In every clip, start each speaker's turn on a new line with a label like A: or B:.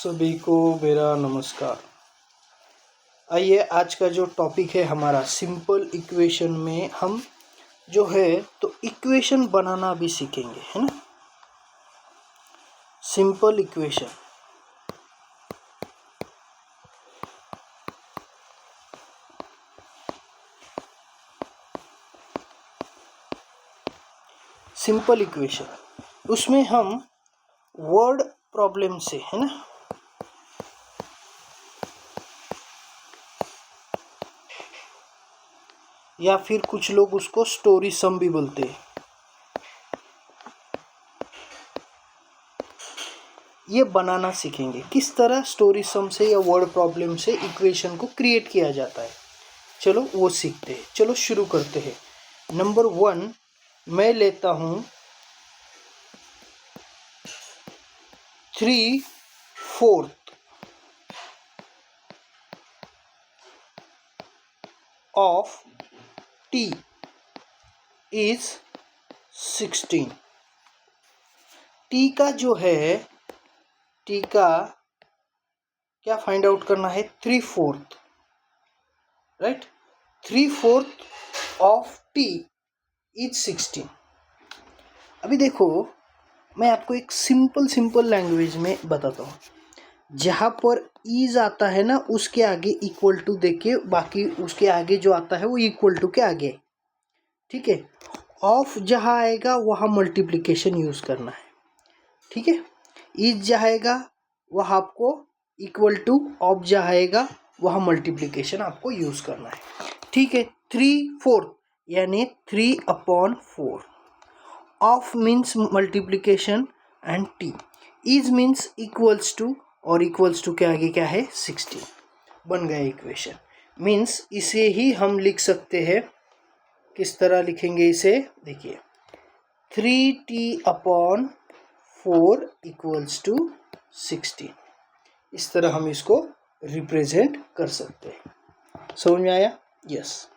A: सभी को मेरा नमस्कार। आइए आज का जो टॉपिक है हमारा सिंपल इक्वेशन में हम जो है तो इक्वेशन बनाना भी सीखेंगे, है ना। Simple equation. सिंपल इक्वेशन उसमें हम वर्ड प्रॉब्लम से, है ना, या फिर कुछ लोग उसको स्टोरी सम भी बोलते हैं। ये बनाना सीखेंगे किस तरह स्टोरी सम से या वर्ड प्रॉब्लम से इक्वेशन को क्रिएट किया जाता है। चलो वो सीखते हैं। चलो शुरू करते हैं। नंबर 1 मैं लेता हूं 3/4 of t is 16। t का जो है t का क्या फाइंड आउट करना है, 3/4, राइट। 3/4 of t is 16। अभी देखो मैं आपको एक सिंपल लैंग्वेज में बताता हूँ। जहाँ पर इज आता है ना उसके आगे इक्वल टू देके बाकी उसके आगे जो आता है वो इक्वल टू के आगे, ठीक है। ऑफ जहाँ आएगा वहाँ मल्टीप्लिकेशन यूज़ करना है, ठीक है। इज जहाँ आएगा वहाँ आपको इक्वल टू, ऑफ जहाँ आएगा वहाँ मल्टीप्लिकेशन आपको यूज़ करना है, ठीक है। 3/4 यानी 3/4। Of means multiplication and T. Is means equals to और इक्वल्स टू के आगे क्या है 16। बन गया इक्वेशन। मीन्स इसे ही हम लिख सकते हैं। किस तरह लिखेंगे इसे, देखिए 3t/4 इक्वल्स टू 16। इस तरह हम इसको रिप्रेजेंट कर सकते हैं। समझ में आया? यस।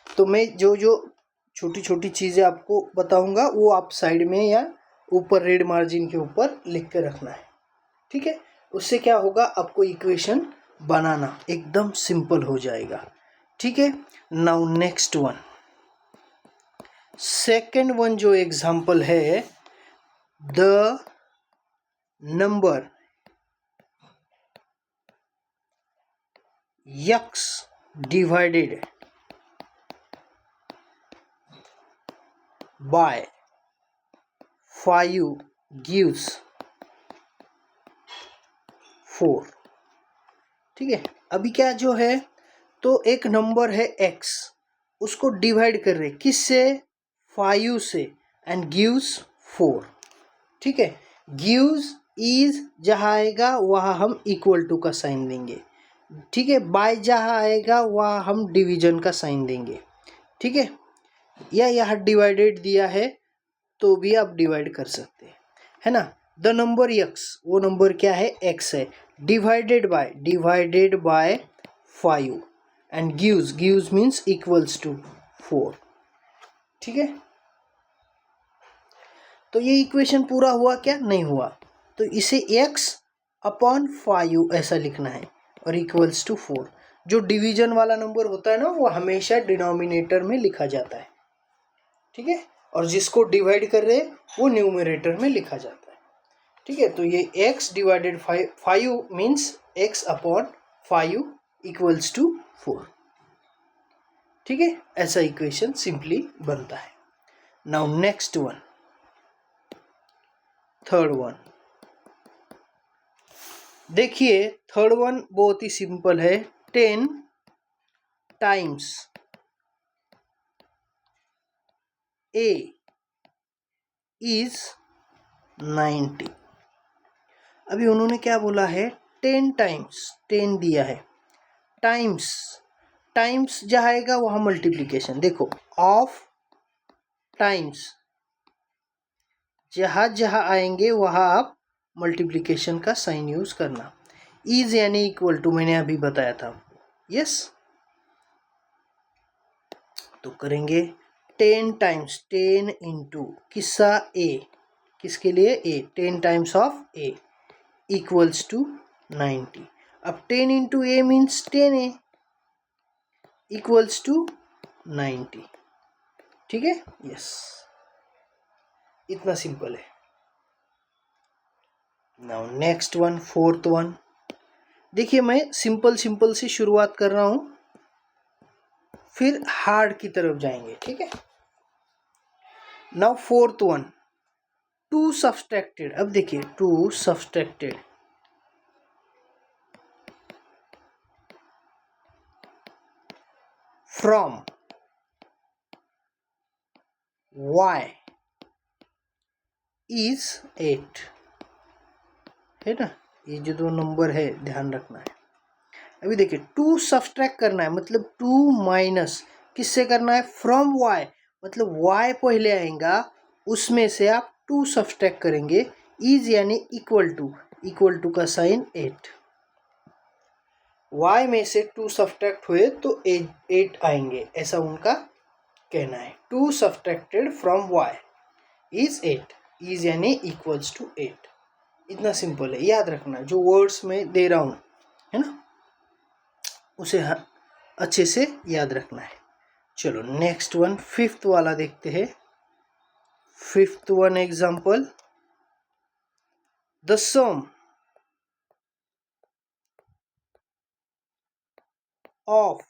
A: तो मैं जो जो छोटी छोटी चीज़ें आपको बताऊंगा वो आप साइड में या ऊपर रेड मार्जिन के ऊपर लिख के रखना है, ठीक है। उससे क्या होगा, आपको इक्वेशन बनाना एकदम सिंपल हो जाएगा, ठीक है। Now next one, second one जो एग्जांपल है, the number x divided by 5 gives 4, ठीक है। अभी क्या जो है तो एक नंबर है x, उसको डिवाइड कर रहे किससे, 5 से, एंड गिव्स 4, ठीक है। गिव्स इज जहाँ आएगा वहाँ हम इक्वल टू का साइन देंगे, ठीक है। बाय जहाँ आएगा वहाँ हम डिवीजन का साइन देंगे, ठीक है। या यहाँ डिवाइडेड दिया है तो भी आप डिवाइड कर सकते हैं, है ना। द नंबर x, वो नंबर क्या है, x है। Divided by 5 and gives means equals to 4, ठीक है। तो ये इक्वेशन पूरा हुआ क्या, नहीं हुआ। तो इसे x/5 ऐसा लिखना है और इक्वल्स टू 4। जो डिवीजन वाला नंबर होता है ना वो हमेशा डिनोमिनेटर में लिखा जाता है, ठीक है। और जिसको डिवाइड कर रहे हैं वो न्यूमरेटर में लिखा जाता है, ठीक है। तो ये x divided 5 means x/5 equals to 4, ठीक है। ऐसा इक्वेशन सिंपली बनता है। Now next one, third one. देखिए थर्ड वन बहुत ही सिंपल है। 10 टाइम्स a इज 90। अभी उन्होंने क्या बोला है, 10 टाइम्स, 10 दिया है, टाइम्स जहाँ आएगा वहाँ मल्टीप्लिकेशन। देखो ऑफ टाइम्स जहाँ जहाँ आएंगे वहाँ आप मल्टीप्लिकेशन का साइन यूज करना। इज यानी इक्वल टू, मैंने अभी बताया था आपको, यस। तो करेंगे 10 टाइम्स, 10 इंटू किसका, ए, किसके लिए, a, 10 times of a equals to 90. अब 10 into a means 10a equals to 90. ठीक है, यस, इतना सिंपल है. Now next one, fourth one. देखिए मैं सिंपल सिंपल से शुरुआत कर रहा हूं, फिर हार्ड की तरफ जाएंगे. ठीक है. Now fourth one, 2 subtracted. अब देखिए 2 सब्सट्रैक्टेड फ्रॉम y इज 8. है ना, ये जो दो नंबर है ध्यान रखना है. अभी देखिए 2 सब्सट्रैक्ट करना है, मतलब 2 माइनस किससे करना है, फ्रॉम y, मतलब y पहले आएगा, उसमें से आप 2 सब्सट्रैक्ट करेंगे. इज यानी इक्वल टू का साइन 8. y में से 2 सब्सट्रैक्ट हुए तो 8 आएंगे, ऐसा उनका कहना है. 2 subtracted from y is 8. Is यानी इक्वल्स टू 8. इतना सिंपल है, याद रखना. जो वर्ड्स में दे रहा हूं, है ना, उसे अच्छे से याद रखना है. चलो नेक्स्ट वन, फिफ्थ वाला देखते हैं. Fifth one example, the sum of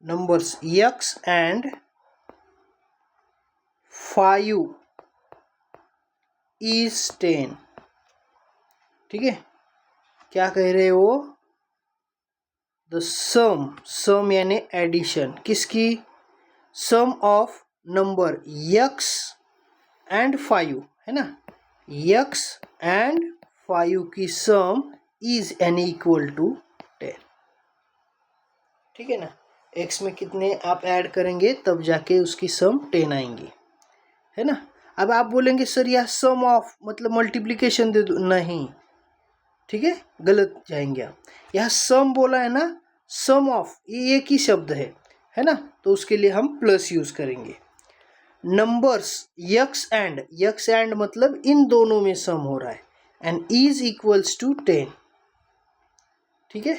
A: numbers x and 5 is 10. ठीक है, क्या कह रहे हो, द सम यानी एडिशन, किसकी, सम ऑफ नंबर x एंड 5, है ना, x एंड 5 की सम इज यानी इक्वल टू 10. ठीक है ना, x में कितने आप ऐड करेंगे तब जाके उसकी सम 10 आएंगी, है ना. अब आप बोलेंगे सर यह सम ऑफ मतलब मल्टीप्लिकेशन दे दो, नहीं, ठीक है, गलत जाएंगे आप. यह सम बोला है ना, सम ऑफ ये एक ही शब्द है ना, तो उसके लिए हम प्लस यूज करेंगे. नंबर्स यक्स एंड मतलब इन दोनों में सम हो रहा है, एंड इज इक्वल्स टू 10. ठीक है,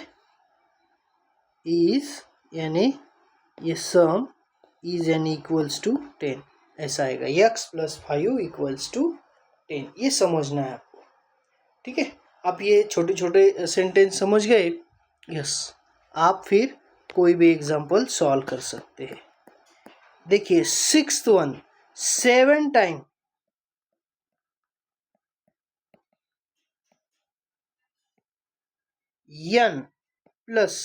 A: इज यानी ये सम इज यानी इक्वल्स टू 10, ऐसा आएगा. x प्लस 5 इक्वल्स टू 10, ये समझना है आपको. ठीक है, आप ये छोटे छोटे सेंटेंस समझ गए, यस, आप फिर कोई भी एग्जांपल सॉल्व कर सकते हैं. देखिए sixth one, 7 time n plus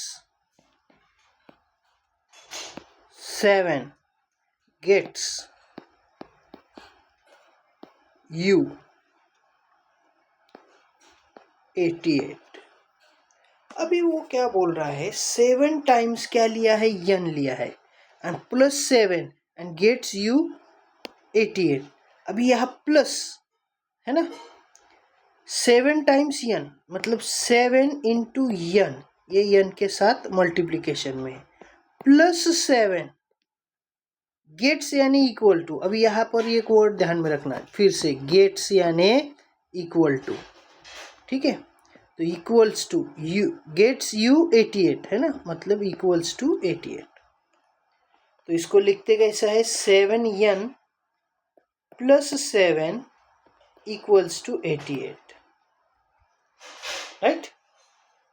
A: 7 gets u 88. अभी वो क्या बोल रहा है, 7 टाइम्स क्या लिया है, n लिया है, and plus 7 and gets u 88. अभी यहाँ प्लस है ना, 7 टाइम्स n मतलब 7 इंटू n, ये n के साथ मल्टीप्लीकेशन में, प्लस 7 गेट्स यानी इक्वल टू. अभी यहाँ पर एक वर्ड ध्यान में रखना है, फिर से गेट्स यानी इक्वल टू. ठीक है, तो equals to u, gets u 88 है ना, मतलब इक्वल्स टू 88. तो इसको लिखते कैसा है, 7n plus 7 equals to 88. Right,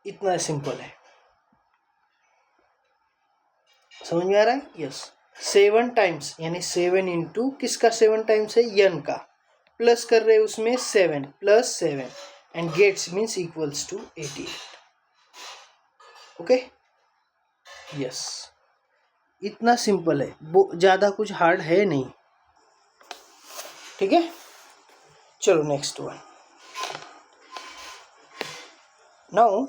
A: इतना सिंपल है. समझ में आ रहा है, यस. 7 टाइम्स यानी 7 इंटू किसका 7 टाइम्स है, n का, प्लस कर रहे हैं उसमें 7 plus 7 and gets means equals to 88. Okay, yes, इतना सिंपल है, ज्यादा कुछ हार्ड है नहीं. ठीक है, चलो next one. Now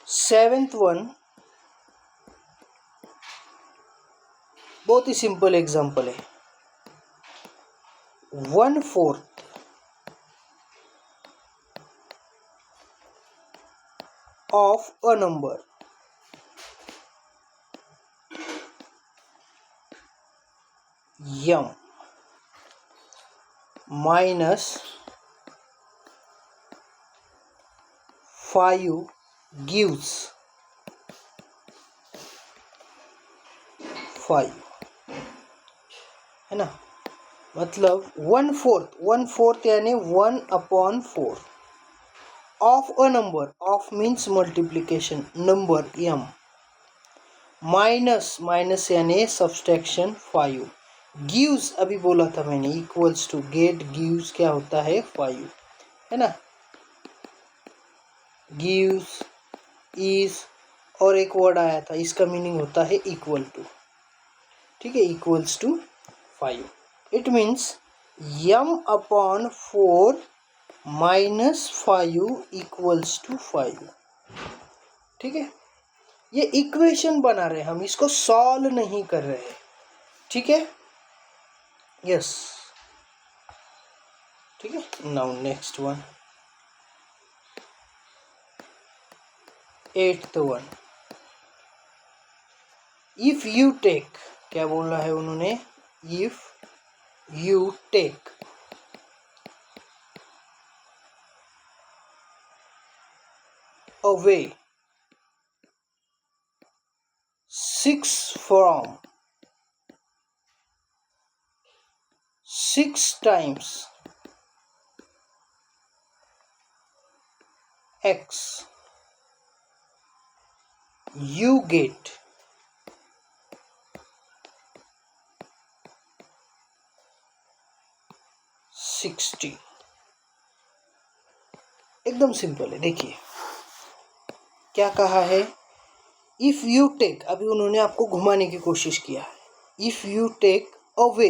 A: seventh one, बहुत ही सिंपल एग्जांपल है. 1/4 of a number m minus 5 gives 5, है ना। मतलब 1/4 यानी 1/4 of a number, of means multiplication, number m, minus यानी सब्सट्रैक्शन 5, गिव्स अभी बोला था मैंने इक्वल्स टू, गेट गिव्स क्या होता है 5, है ना। गिव्स इज और एक वर्ड आया था, इसका मीनिंग होता है इक्वल टू, ठीक है, equals to 5। It means m/4 minus 5 equals to 5, ठीक है। ये इक्वेशन बना रहे हैं हम, इसको सॉल्व नहीं कर रहे हैं, ठीक है। यस, ठीक है। Now next one, 8th one. If you take, क्या बोल रहा है उन्होंने, if you take away 6 from 6 times x, you get 60। एकदम सिंपल है, देखिए क्या कहा है। इफ यू टेक, अभी उन्होंने आपको घुमाने की कोशिश किया है। If you take away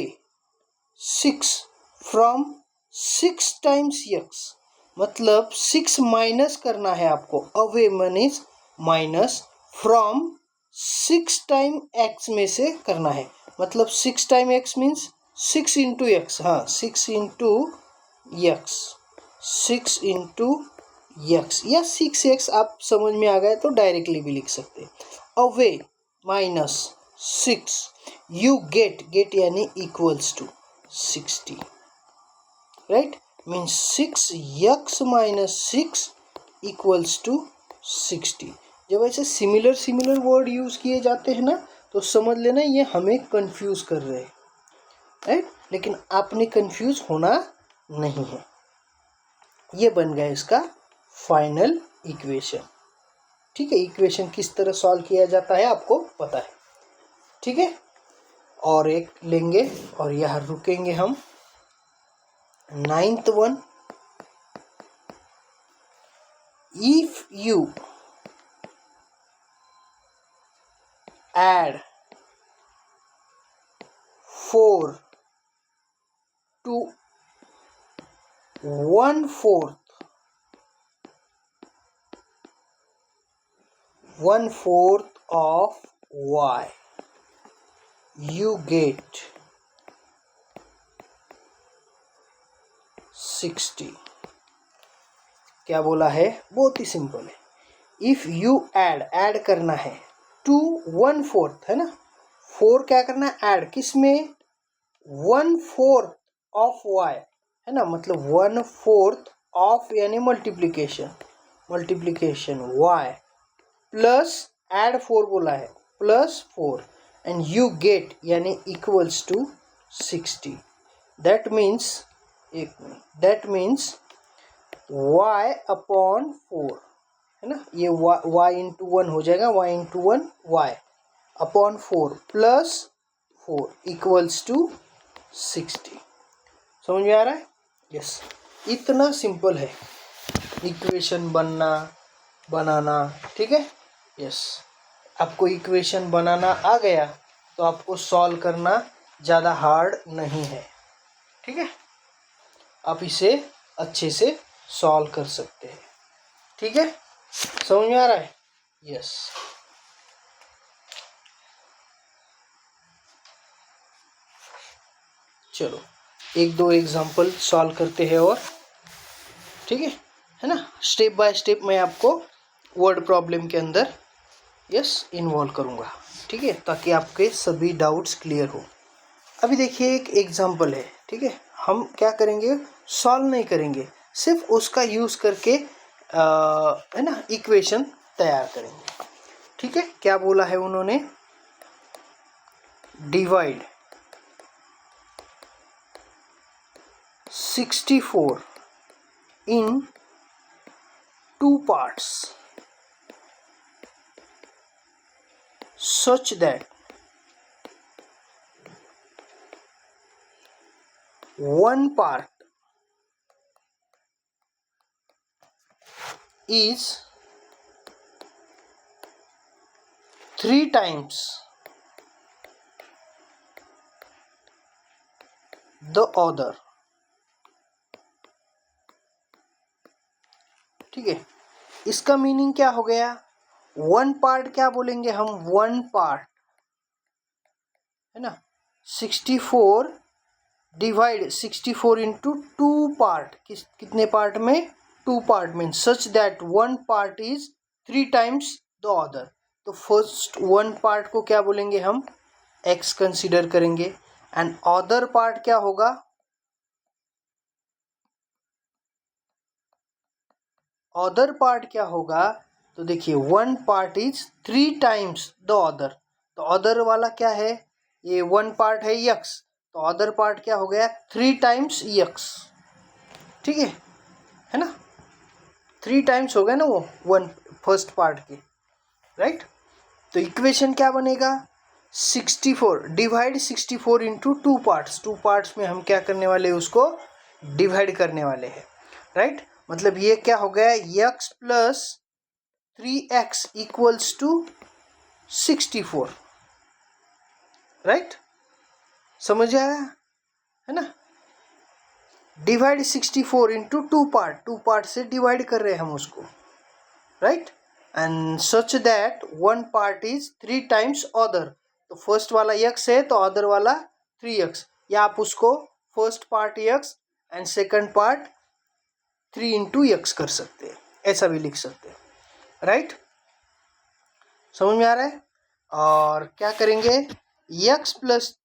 A: 6 from 6 times x, मतलब 6 माइनस करना है आपको, away means minus, from 6 time x में से करना है, मतलब 6 time x means 6 into x, हाँ 6 इंटू एक्स, 6 इंटू एक्स या 6x, आप समझ में आ गए तो डायरेक्टली भी लिख सकते हैं। अवे माइनस 6, यू गेट यानी equals to 60, right, means 6x minus 6 equals to 60। जब ऐसे सिमिलर वर्ड यूज किए जाते हैं ना, तो समझ लेना ये हमें कंफ्यूज कर रहे हैं, राइट, लेकिन आपने कंफ्यूज होना नहीं है। ये बन गया इसका फाइनल इक्वेशन, ठीक है। इक्वेशन किस तरह सॉल्व किया जाता है आपको पता है, ठीक है। और एक लेंगे और यहाँ रुकेंगे हम। 9th one, if you add 4 to 1/4 of y, you get 60। क्या बोला है, बहुत ही सिंपल है। इफ यू ऐड करना है टू 1/4, है ना, 4 क्या करना है ऐड, किस में, 1/4 ऑफ y, है ना, मतलब 1/4 ऑफ यानी मल्टीप्लीकेशन y प्लस ऐड 4 बोला है, प्लस 4 एंड यू गेट यानी equals to 60। That means y/4, है ना, ये y इंटू 1 हो जाएगा, y into 1 y/4 plus 4 equals to 60। समझ में आ रहा है, यस। इतना सिंपल है इक्वेशन बनाना, ठीक है, यस। आपको इक्वेशन बनाना आ गया तो आपको सॉल्व करना ज़्यादा हार्ड नहीं है, ठीक है। आप इसे अच्छे से सॉल्व कर सकते हैं, ठीक है। समझ में आ रहा है, यस। चलो एक दो एग्जांपल सॉल्व करते हैं और, ठीक है ना। स्टेप बाय स्टेप मैं आपको वर्ड प्रॉब्लम के अंदर इन्वॉल्व करूँगा, ठीक है, ताकि आपके सभी डाउट्स क्लियर हो। अभी देखिए एक एग्जाम्पल है, ठीक है। हम क्या करेंगे, सॉल्व नहीं करेंगे, सिर्फ उसका यूज़ करके है ना इक्वेशन तैयार करेंगे, ठीक है। क्या बोला है उन्होंने, divide 64 in 2 parts such that one part is 3 times the other, ठीक है। इसका मीनिंग क्या हो गया, वन पार्ट क्या बोलेंगे हम, वन पार्ट है ना, 64 डिवाइड 64 इंटू 2 पार्ट, कितने पार्ट में, 2 पार्ट में, सच that one part is 3 times the other. तो फर्स्ट वन पार्ट को क्या बोलेंगे हम, x कंसीडर करेंगे, एंड अदर पार्ट क्या होगा, अदर पार्ट क्या होगा, तो देखिए one part is 3 times the other, तो अदर वाला क्या है, ये वन पार्ट है x, तो अदर पार्ट क्या हो गया, 3 टाइम्स x, ठीक है ना, 3 टाइम्स हो गया ना वो वन फर्स्ट पार्ट के, राइट। तो इक्वेशन क्या बनेगा, 64 डिवाइड 64 इंटू 2 पार्ट्स, 2 पार्ट्स में हम क्या करने वाले हैं, उसको डिवाइड करने वाले हैं, राइट। मतलब ये क्या हो गया, x plus 3x equals to 64, right, समझ आया है ना। डिवाइड 64 इंटू 2 पार्ट, 2 पार्ट से डिवाइड कर रहे हैं हम उसको, right, and such that one part is 3 times other, तो फर्स्ट वाला x है तो अदर वाला 3x, या आप उसको first part x and second part 3 into x कर सकते हैं, ऐसा भी लिख सकते हैं, राइट, समझ में आ रहा है। और क्या करेंगे, x plus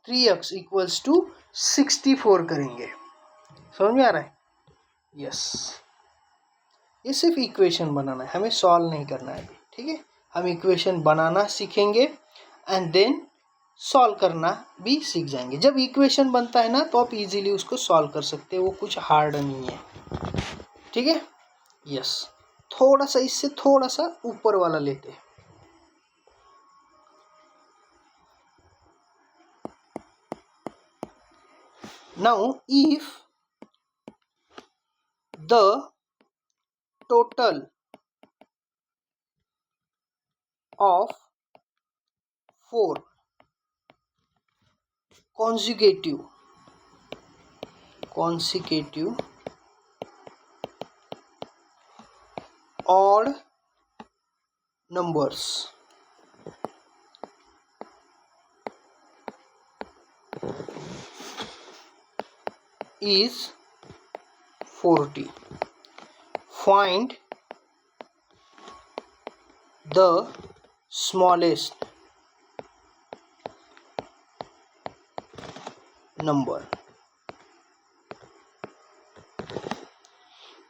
A: 3x equals to 64 करेंगे, समझ में आ रहा है, यस। ये सिर्फ इक्वेशन बनाना है, हमें सॉल्व नहीं करना है, ठीक है। हम इक्वेशन बनाना सीखेंगे एंड देन सॉल्व करना भी सीख जाएंगे। जब इक्वेशन बनता है ना तो आप इजीली उसको सॉल्व कर सकते हैं, वो कुछ हार्ड नहीं है, ठीक है, यस। थोड़ा सा इससे थोड़ा सा ऊपर वाला लेते हैं, now if the total of 4 consecutive odd numbers is 40, find the smallest number,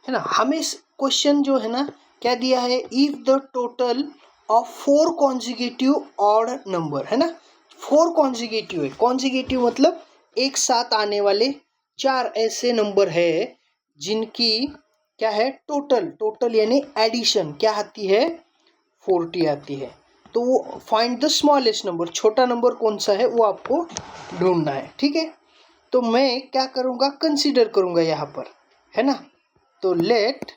A: है ना। हमें क्वेश्चन जो है ना क्या दिया है, if the total of 4 consecutive odd number, है ना, 4 कॉन्जिक्यूटिव है, कॉन्जिक्यूटिव मतलब एक साथ आने वाले 4 ऐसे नंबर है जिनकी क्या है, टोटल यानी एडिशन क्या आती है, 40 आती है। तो वो फाइंड द स्मॉलेस्ट नंबर, छोटा नंबर कौन सा है वो आपको ढूंढना है, ठीक है। तो मैं क्या करूँगा, कंसीडर करूँगा यहाँ पर, है ना। तो लेट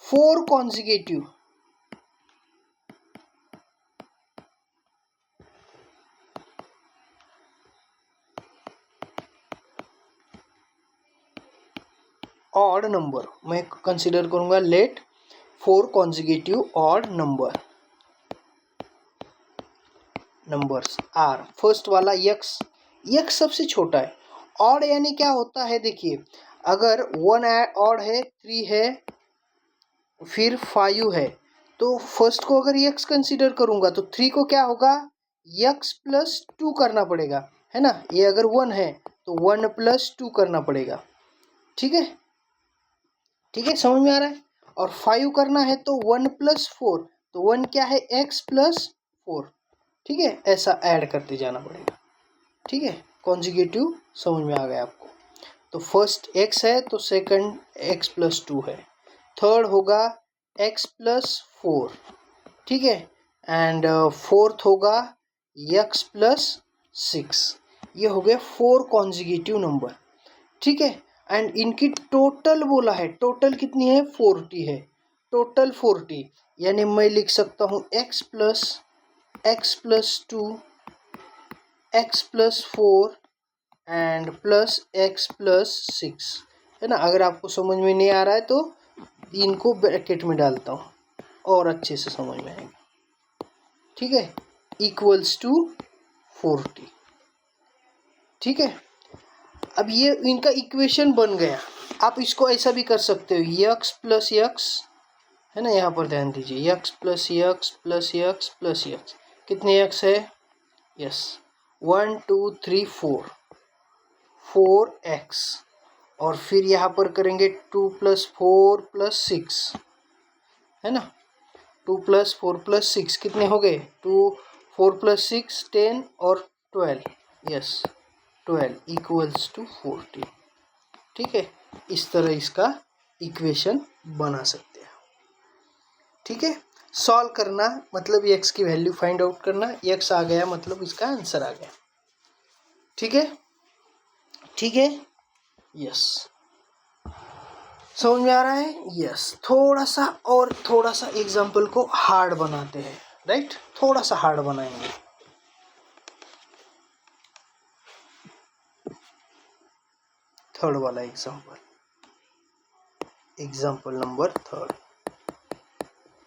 A: 4 कॉन्जिक्यूटिव ऑड नंबर, मैं कंसीडर करूँगा let 4 consecutive odd numbers are, first वाला x सबसे छोटा है, ऑड यानी क्या होता है, देखिए अगर 1 ऑड है, 3 है, फिर 5 है, तो फर्स्ट को अगर x कंसीडर करूंगा तो 3 को क्या होगा, x प्लस 2 करना पड़ेगा, है ना। ये अगर 1 है तो 1 प्लस 2 करना पड़ेगा। ठीक है, ठीक है, समझ में आ रहा है। और 5 करना है तो 1 प्लस 4, तो 1 क्या है, x प्लस 4। ठीक है, ऐसा ऐड करते जाना पड़ेगा। ठीक है, कॉन्जिगेटिव समझ में आ गया आपको। तो फर्स्ट x है तो सेकंड x प्लस 2 है, थर्ड होगा x प्लस 4। ठीक है, एंड फोर्थ होगा x प्लस 6। ये हो गया 4 कॉन्जिगेटिव नंबर। ठीक है, एंड इनकी टोटल बोला है, टोटल कितनी है, 40 है, टोटल 40। यानी मैं लिख सकता हूँ x plus 2, x plus 4 and plus x plus 6, है ना। अगर आपको समझ में नहीं आ रहा है तो इनको ब्रैकेट में डालता हूँ और अच्छे से समझ में आएगा। ठीक है, इक्वल्स टू 40। ठीक है, अब ये इनका इक्वेशन बन गया। आप इसको ऐसा भी कर सकते हो, यक्स प्लस यक्स, है ना, यहाँ पर ध्यान दीजिए, x plus x plus x plus x. कितने यक्स है, यस 1 2 3 4, 4x। और फिर यहाँ पर करेंगे 2 प्लस 4 प्लस 6, है ना, 2 प्लस 4 प्लस 6 कितने हो गए, 2 4 प्लस 6 10 और 12, यस 12 इक्वल्स टू 40। ठीक है, इस तरह इसका इक्वेशन बना सकते हैं। ठीक है, सॉल्व करना मतलब x की वैल्यू फाइंड आउट करना, x आ गया मतलब इसका आंसर आ गया। ठीक है, ठीक है, यस, समझ में आ रहा है, यस। थोड़ा सा एग्जाम्पल को हार्ड बनाते हैं, राइट, थोड़ा सा हार्ड बनाएंगे। थर्ड वाला एग्जाम्पल नंबर थर्ड,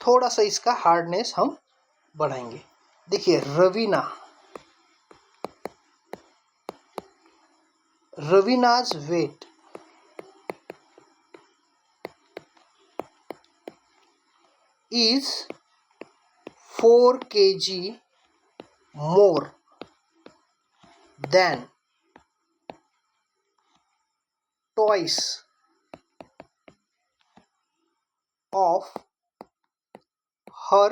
A: थोड़ा सा इसका हार्डनेस हम बढ़ाएंगे। देखिए, रवीना's weight is 4 kg more than twice of her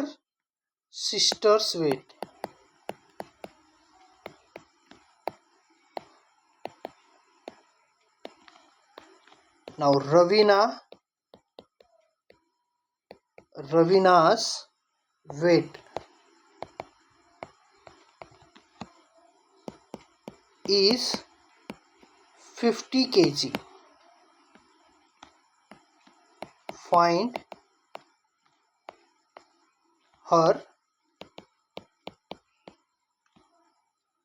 A: sister's weight. Now Ravina's weight is 50 kg. Find her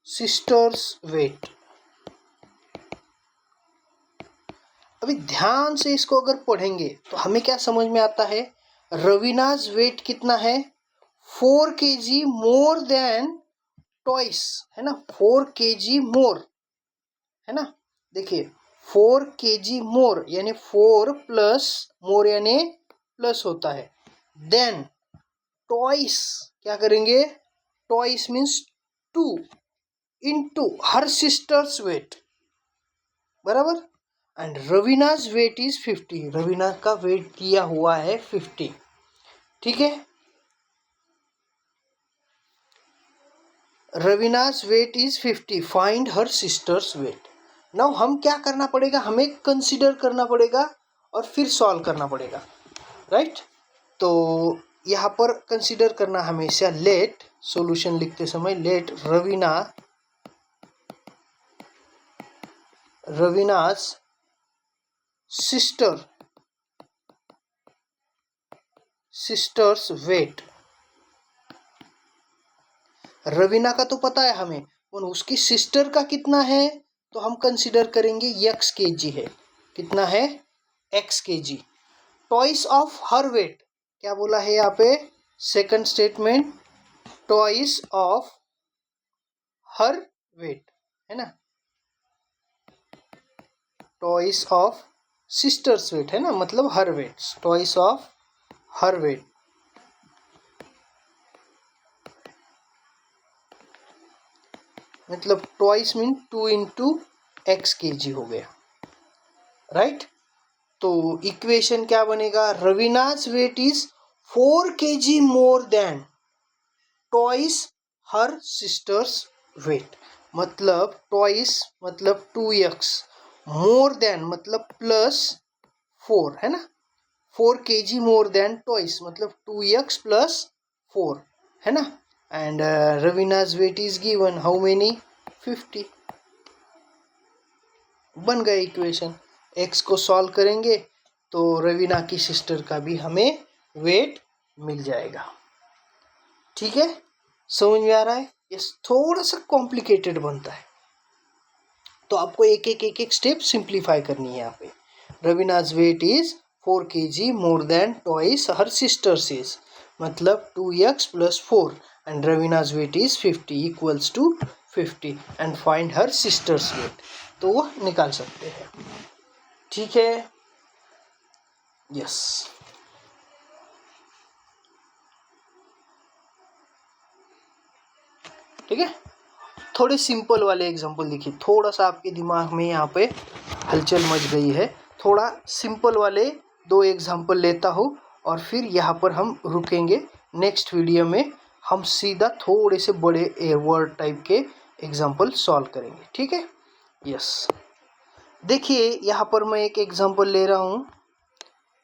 A: sister's weight. अभी ध्यान से इसको अगर पढ़ेंगे तो हमें क्या समझ में आता है, रवीनाज वेट कितना है, 4 kg मोर देन टॉइस, है ना, 4 kg मोर, है ना। देखिए 4 kg मोर यानी 4 प्लस मोर यानी प्लस होता है, देन टॉइस क्या करेंगे, twice means 2 into her sister's weight, बराबर। And Raveena's weight is 50, Raveena का वेट दिया हुआ है 50। ठीक है, Raveena's weight is 50, find her sister's weight. Now हम क्या करना पड़ेगा, हमें कंसीडर करना पड़ेगा और फिर सॉल्व करना पड़ेगा, राइट। तो यहाँ पर कंसीडर करना हमेशा, लेट सॉल्यूशन लिखते समय, लेट रवीनाज सिस्टर्स वेट। रवीना का तो पता है हमें, और उसकी सिस्टर का कितना है, तो हम कंसीडर करेंगे x kg है, कितना है, x kg। Twice of her weight, क्या बोला है यहाँ पे, second statement, twice of her weight, है ना, टॉइस ऑफ सिस्टर्स वेट, है ना, मतलब her weight, twice of her weight. मतलब twice mean 2 into x kg हो गया, राइट। तो इक्वेशन क्या बनेगा, Raveena's weight is 4 kg more than twice her sister's weight, मतलब ट्वाइस मतलब 2x, मोर देन मतलब प्लस 4, है ना। 4 kg मोर देन ट्वाइस मतलब 2x प्लस 4, है ना। And Raveena's weight is given how many, 50। बन गए इक्वेशन। x को सॉल्व करेंगे तो रवीना की सिस्टर का भी हमें वेट मिल जाएगा। ठीक है, समझ में आ रहा है। ये थोड़ा सा कॉम्प्लिकेटेड बनता है, तो आपको एक एक स्टेप सिंप्लीफाई करनी है यहाँ पे। Raveena's weight is 4 kg more than twice her sister's is, मतलब 2x plus 4, and Raveena's weight is 50 equals to 50, and find her sister's weight. तो वो निकाल सकते हैं। ठीक है, यस। ठीक है, थोड़े सिंपल वाले एग्जांपल देखिए, थोड़ा सा आपके दिमाग में यहाँ पे हलचल मच गई है। थोड़ा सिंपल वाले 2 एग्जांपल लेता हूँ और फिर यहाँ पर हम रुकेंगे। नेक्स्ट वीडियो में हम सीधा थोड़े से बड़े वर्ड टाइप के एग्जांपल सॉल्व करेंगे। ठीक है, यस। देखिए यहाँ पर मैं एक एग्जांपल ले रहा हूँ,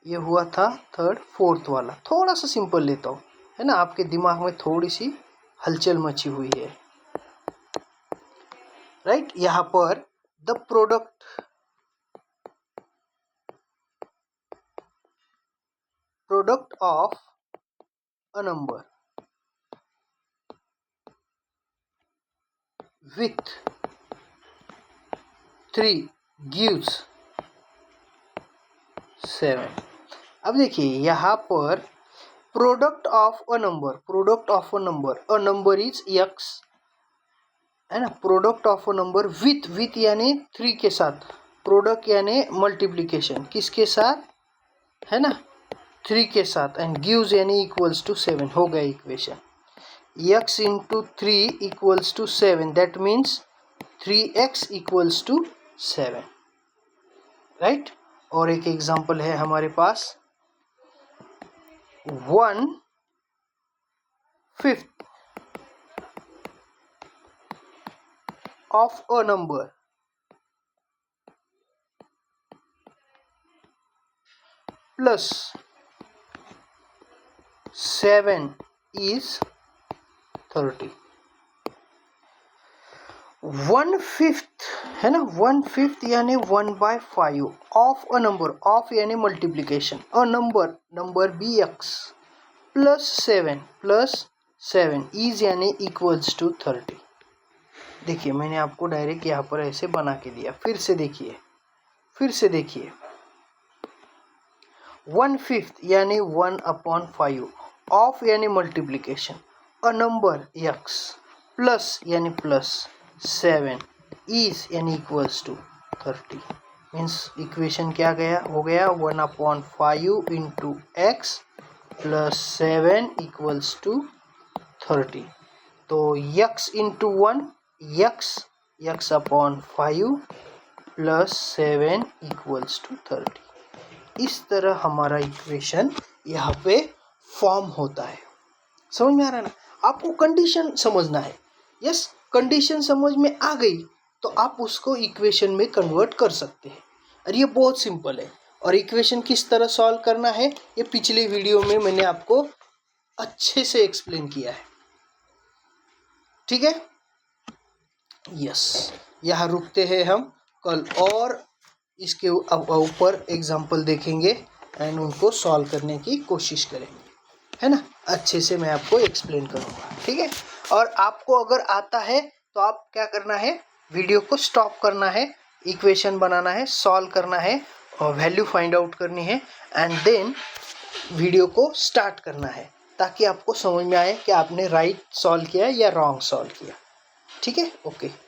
A: ये हुआ था 3rd 4th वाला। थोड़ा सा सिंपल लेता हूँ, है ना, आपके दिमाग में थोड़ी सी हलचल मची हुई है, राइट। यहाँ पर the product of a number with 3 gives 7। अब देखिए यहाँ पर product of a number, a number is x, है ना। Product of a number with यानी 3 के साथ, प्रोडक्ट यानी मल्टीप्लीकेशन किसके साथ, है ना, 3 के साथ, एंड गिव्स यानी इक्वल्स टू 7। हो गया equation. x into 3 equals to 7, that means 3x equals to 7, right. और एक एग्जांपल है हमारे पास, 1/5 of a number plus 7 is 30। 1/5, है ना, 1/5 यानी 1/5 ऑफ अ नंबर, ऑफ यानी multiplication, a number be x plus 7 is यानी इक्वल्स टू 30। देखिए मैंने आपको डायरेक्ट यहाँ पर ऐसे बना के दिया, फिर से देखिए 1/5 यानी 1/5, ऑफ यानी multiplication, a number x plus यानी प्लस 7 इज यानी इक्वल्स टू 30। मीन्स इक्वेशन क्या हो गया 1/5 into x plus 7 equals to 30। तो x into 1 x upon 5 plus 7 equals to 30। इस तरह हमारा इक्वेशन यहाँ पे फॉर्म होता है। समझ में आ रहा है ना। आपको कंडीशन समझना है। यस, कंडीशन समझ में आ गई तो आप उसको इक्वेशन में कन्वर्ट कर सकते हैं, और ये बहुत सिंपल है। और इक्वेशन किस तरह सॉल्व करना है ये पिछले वीडियो में मैंने आपको अच्छे से एक्सप्लेन किया है। ठीक है, यस, यहाँ रुकते हैं हम, कल और इसके ऊपर एग्जाम्पल देखेंगे एंड उनको सॉल्व करने की कोशिश करेंगे, है ना। अच्छे से मैं आपको एक्सप्लेन करूँगा, ठीक है। और आपको अगर आता है तो आप क्या करना है, वीडियो को स्टॉप करना है, इक्वेशन बनाना है, सॉल्व करना है और वैल्यू फाइंड आउट करनी है, एंड देन वीडियो को स्टार्ट करना है, ताकि आपको समझ में आए कि आपने राइट सॉल्व किया या रॉन्ग सॉल्व किया। ठीक है, ओके।